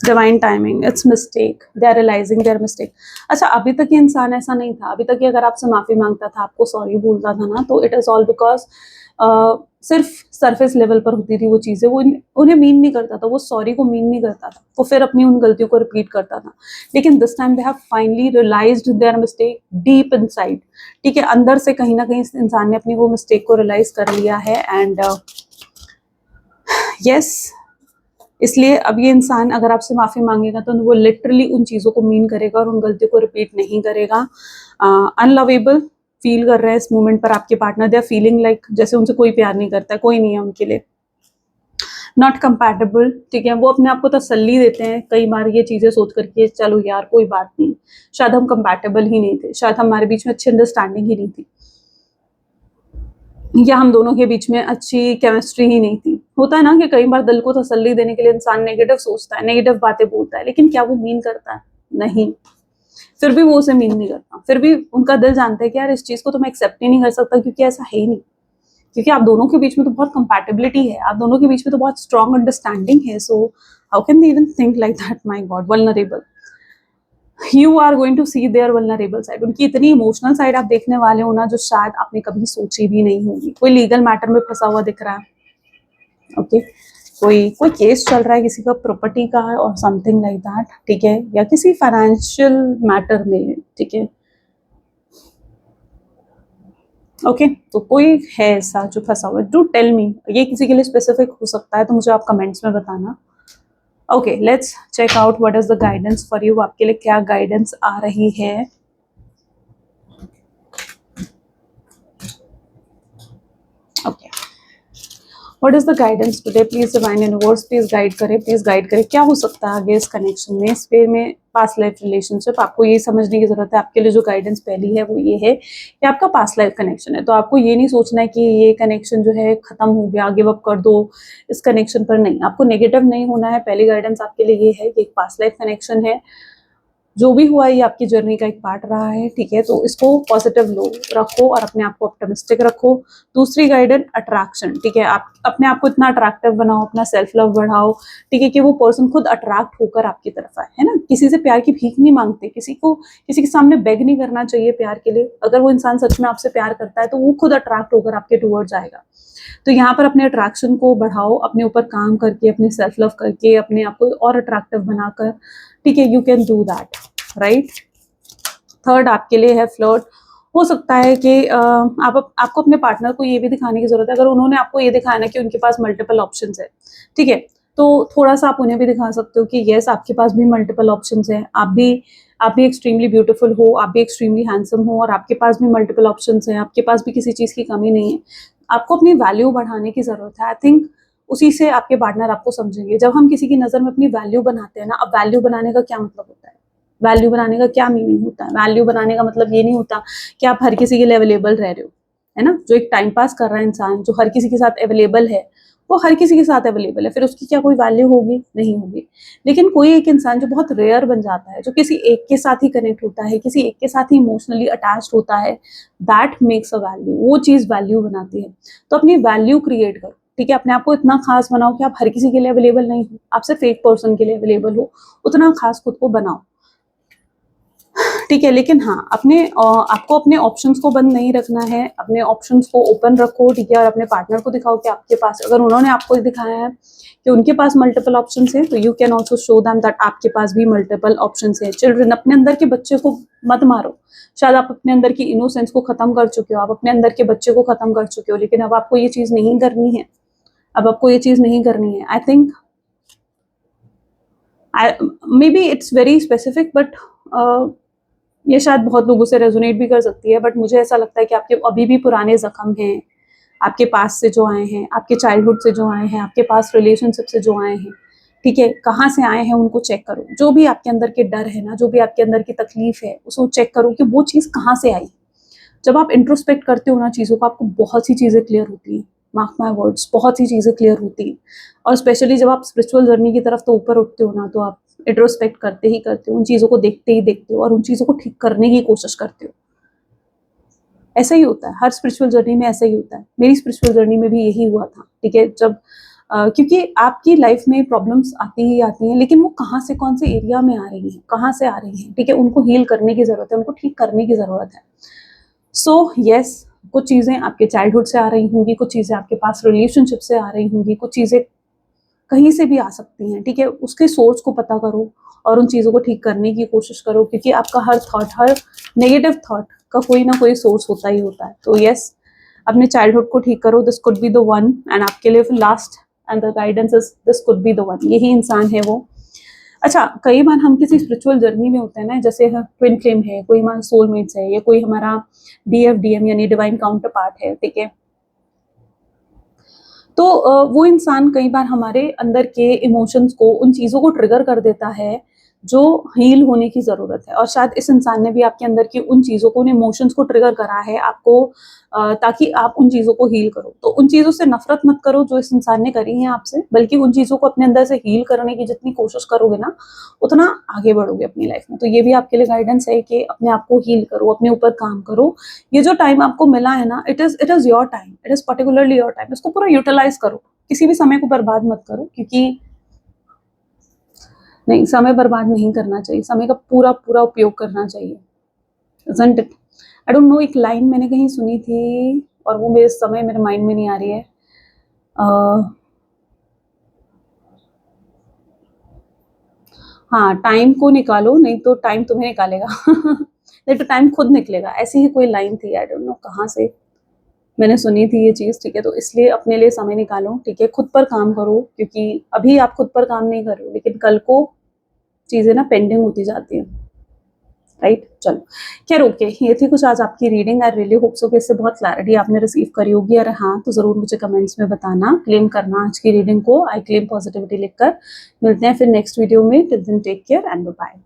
divine timing, it's mistake, they are realizing their mistake. अच्छा, अभी तक ये इंसान ऐसा नहीं था। अभी तक ये अगर आपसे माफ़ी मांगता था, आपको सॉरी बोलता था ना, तो इट इज़ ऑल बिकॉज सिर्फ सरफेस लेवल पर होती थी वो चीज़ें, वो उन्हें मीन नहीं करता था, वो सॉरी को मीन नहीं करता था, वो फिर अपनी उन गलतियों को रिपीट करता था। लेकिन this time they have finally realized their mistake deep inside, ठीक है। अंदर से कहीं ना कहीं इस इंसान ने अपनी वो मिस्टेक को रियलाइज कर लिया है, एंड यस, इसलिए अब ये इंसान अगर आपसे माफ़ी मांगेगा तो वो लिटरली उन चीज़ों को मीन करेगा और उन गलतियों को रिपीट नहीं करेगा। अनलवेबल फील कर रहे हैं इस मोमेंट पर आपके partner, they are feeling like जैसे उनसे कोई प्यार नहीं करता है, कोई नहीं है उनके लिए। नॉट कंपैटिबल, ठीक है। वो अपने आप को तसल्ली देते हैं कई बार ये चीज़ें सोच करके, चलो यार कोई बात नहीं, शायद हम कंपैटिबल ही नहीं थे, शायद हमारे बीच में अच्छी अंडरस्टैंडिंग ही नहीं थी, या हम दोनों के बीच में अच्छी केमिस्ट्री ही नहीं थी। होता है ना कि कई बार दिल को तसल्ली देने के लिए इंसान नेगेटिव सोचता है, नेगेटिव बातें बोलता है, लेकिन क्या वो मीन करता है? नहीं। फिर भी वो उसे मीन नहीं करता, फिर भी उनका दिल जानता है कि यार इस चीज़ को तो मैं एक्सेप्ट ही नहीं कर सकता, क्योंकि ऐसा है ही नहीं। क्योंकि आप दोनों के बीच में तो बहुत कंपैटिबिलिटी है, आप दोनों के बीच में तो बहुत स्ट्रॉन्ग अंडरस्टैंडिंग है। So how can they even think like that? My god, vulnerable, you are going to see their vulnerable side. उनकी इतनी इमोशनल साइड आप देखने वाले हो ना, जो शायद आपने कभी सोची भी नहीं होगी। कोई लीगल मैटर में फंसा हुआ दिख रहा है, ओके। कोई कोई केस चल रहा है किसी का प्रॉपर्टी का और समथिंग लाइक दैट, ठीक है, या किसी फाइनेंशियल मैटर में, ठीक है, ओके। तो कोई है ऐसा जो फंसा हुआ है, डू टेल मी। ये किसी के लिए स्पेसिफिक हो सकता है, तो मुझे आप कमेंट्स में बताना। Okay, let's check out what is the guidance for you. आपके लिए क्या गाइडेंस आ रही है? Okay, what is the guidance today? Please divine universe please guide करे, प्लीज गाइड करे। क्या हो सकता है आगे इस कनेक्शन में, इस वे में, पास्ट लाइफ रिलेशनशिप? आपको ये समझने की जरूरत है। आपके लिए जो गाइडेंस पहली है वो ये है कि आपका पास्ट लाइफ कनेक्शन है। तो आपको ये नहीं सोचना है कि ये कनेक्शन जो है खत्म हो गया, गिव अप कर दो इस कनेक्शन पर। नहीं, आपको नेगेटिव नहीं होना है। पहली गाइडेंस आपके लिए ये है कि एक पास्ट लाइफ कनेक्शन है, जो भी हुआ ये आपकी जर्नी का एक पार्ट रहा है, ठीक है। तो इसको पॉजिटिव लो रखो और अपने आप को ऑप्टिमिस्टिक रखो। दूसरी गाइडेंस अट्रैक्शन, ठीक है। आप अपने आप को इतना अट्रैक्टिव बनाओ, अपना सेल्फ लव बढ़ाओ, ठीक है, कि वो पर्सन खुद अट्रैक्ट होकर आपकी तरफ आए, है ना। किसी से प्यार की भीख नहीं मांगते, किसी को किसी के सामने बेग नहीं करना चाहिए प्यार के लिए। अगर वो इंसान सच में आपसे प्यार करता है तो वो खुद अट्रैक्ट होकर आपके टूवर्ड्स आएगा। तो यहाँ पर अपने अट्रैक्शन को बढ़ाओ, अपने ऊपर काम करके, अपने सेल्फ लव करके, अपने आप को और अट्रैक्टिव बनाकर, ठीक है। You can do that, right. Third आपके लिए है फ्लर्ट। हो सकता है कि आपको अपने पार्टनर को ये भी दिखाने की जरूरत है, अगर उन्होंने आपको ये दिखाया ना कि उनके पास मल्टीपल ऑप्शंस है, ठीक है, तो थोड़ा सा आप उन्हें भी दिखा सकते हो कि यस आपके पास भी मल्टीपल ऑप्शंस है, आप भी आप भी एक्सट्रीमली ब्यूटीफुल हो, आप भी एक्सट्रीमली हैंडसम हो और आपके पास भी मल्टीपल ऑप्शंस हैं, आपके पास भी किसी चीज़ की कमी नहीं है, आपको अपनी वैल्यू बढ़ाने की ज़रूरत है। आई थिंक उसी से आपके पार्टनर आपको समझेंगे। जब हम किसी की नज़र में अपनी वैल्यू बनाते हैं ना, अब वैल्यू बनाने का क्या मतलब होता है, वैल्यू बनाने का क्या मीनिंग होता है? वैल्यू बनाने का मतलब ये नहीं होता कि आप हर किसी के लिए अवेलेबल रह रहे हो, है ना? जो एक टाइम पास कर रहा है इंसान, जो हर किसी के साथ अवेलेबल है, वो हर किसी के साथ अवेलेबल है, फिर उसकी क्या कोई वैल्यू होगी? नहीं होगी। लेकिन कोई एक इंसान जो बहुत रेयर बन जाता है, जो किसी एक के साथ ही कनेक्ट होता है, किसी एक के साथ ही इमोशनली अटैच्ड होता है, दैट मेक्स अ वैल्यू, वो चीज़ वैल्यू बनाती है। तो अपनी वैल्यू क्रिएट करो, ठीक है? अपने आप को इतना खास बनाओ कि आप हर किसी के लिए अवेलेबल नहीं हो, आप सिर्फ एक पर्सन के लिए अवेलेबल हो, उतना खास खुद को बनाओ, ठीक है? लेकिन हाँ, आपको अपने ऑप्शंस को बंद नहीं रखना है, अपने ऑप्शंस को ओपन रखो, ठीक है? और अपने पार्टनर को दिखाओ कि आपके पास, अगर उन्होंने आपको दिखाया है कि उनके पास मल्टीपल ऑप्शंस हैं, तो you can also show them that आपके पास भी मल्टीपल ऑप्शंस हैं। चिल्ड्रन, अपने अंदर के बच्चे को मत मारो। शायद आप अपने अंदर की इनोसेंस को खत्म कर चुके हो, आप अपने अंदर के बच्चे को खत्म कर चुके हो, लेकिन अब आपको ये चीज़ नहीं करनी है। अब आपको ये चीज़ नहीं करनी है। I think may be it's very specific, but ये शायद बहुत लोगों से रेजोनेट भी कर सकती है, बट मुझे ऐसा लगता है कि आपके अभी भी पुराने जख्म हैं, आपके पास से जो आए हैं, आपके चाइल्डहुड से जो आए हैं, आपके पास रिलेशनशिप से जो आए हैं, ठीक है? कहाँ से आए हैं उनको चेक करो। जो भी आपके अंदर के डर है ना, जो भी आपके अंदर की तकलीफ है, उसको चेक करो कि वो चीज़ कहाँ से आई। जब आप इंट्रोस्पेक्ट करते हो ना चीज़ों को, आपको बहुत सी चीज़ें क्लियर होती हैं। मार्क माय वर्ड्स, बहुत सी चीज़ें क्लियर होती हैं। और स्पेशली जब आप स्पिरिचुअल जर्नी की तरफ तो ऊपर उठते हो ना, तो आप इंट्रोस्पेक्ट करते ही करते हो, उन चीज़ों को देखते ही देखते हो और उन चीज़ों को ठीक करने की कोशिश करते हो। ऐसा ही होता है, हर स्पिरिचुअल जर्नी में ऐसा ही होता है। मेरी स्पिरिचुअल जर्नी में भी यही हुआ था, ठीक है? जब क्योंकि आपकी लाइफ में प्रॉब्लम्स आती ही आती हैं, लेकिन वो कहाँ से, कौन से एरिया में आ रही हैं, कहाँ से आ रही हैं, ठीक है? उनको हील करने की ज़रूरत है, उनको ठीक करने की ज़रूरत है। सो यस, कुछ चीज़ें आपके चाइल्डहुड से आ रही होंगी, कुछ चीज़ें आपके पास रिलेशनशिप से आ रही होंगी, कुछ चीज़ें कहीं से भी आ सकती हैं, ठीक है? उसके सोर्स को पता करो और उन चीज़ों को ठीक करने की कोशिश करो, क्योंकि आपका हर थॉट, हर नेगेटिव थॉट का कोई ना कोई सोर्स होता ही होता है। तो यस, अपने चाइल्डहुड को ठीक करो, this could be the one, and आपके लिए last and the guidance is this could be the one, यही इंसान है वो। अच्छा, कई बार हम किसी स्पिरिचुअल जर्नी में होते हैं ना, जैसे ट्विन फ्लेम है, कोई हमारा सोलमेट्स है, या कोई हमारा डीएफडीएम यानी डिवाइन काउंटर पार्ट है, ठीक है? तो वो इंसान कई बार हमारे अंदर के इमोशंस को, उन चीज़ों को ट्रिगर कर देता है जो हील होने की ज़रूरत है। और शायद इस इंसान ने भी आपके अंदर की उन चीज़ों को, उन इमोशंस को ट्रिगर करा है आपको, ताकि आप उन चीज़ों को हील करो। तो उन चीज़ों से नफ़रत मत करो जो इस इंसान ने करी हैं आपसे, बल्कि उन चीज़ों को अपने अंदर से हील करने की जितनी कोशिश करोगे ना, उतना आगे बढ़ोगे अपनी लाइफ में। तो ये भी आपके लिए गाइडेंस है कि अपने आप को हील करो, अपने ऊपर काम करो। ये जो टाइम आपको मिला है ना, it is your time, it is particularly your time. इसको पूरा यूटिलाइज़ करो, किसी भी समय को बर्बाद मत करो, क्योंकि नहीं, समय बर्बाद नहीं करना चाहिए, समय का पूरा पूरा उपयोग करना चाहिए, isn't it? I don't no, एक लाइन मैंने कहीं सुनी थी और वो मेरे समय मेरे माइंड में नहीं आ रही है। हाँ, टाइम को निकालो, नहीं तो टाइम तुम्हें निकालेगा। नहीं तो टाइम खुद निकलेगा, ऐसी ही कोई लाइन थी, आई डोंट नो कहाँ से मैंने सुनी थी ये चीज़, ठीक है? तो इसलिए अपने लिए समय निकालो, ठीक है? खुद पर काम करो, क्योंकि अभी आप खुद पर काम नहीं कर रहे हो, लेकिन कल को चीज़ें ना पेंडिंग होती जाती हैं, राइट? चलो, खैर ओके, ये थी कुछ आज आपकी reading. I really hope so कि इससे बहुत क्लैरिटी आपने रिसीव करी होगी। अगर हाँ, तो ज़रूर मुझे कमेंट्स में बताना, क्लेम करना आज की रीडिंग को, आई क्लेम पॉजिटिविटी लिखकर। मिलते हैं फिर नेक्स्ट वीडियो में। Till then take care and bye bye.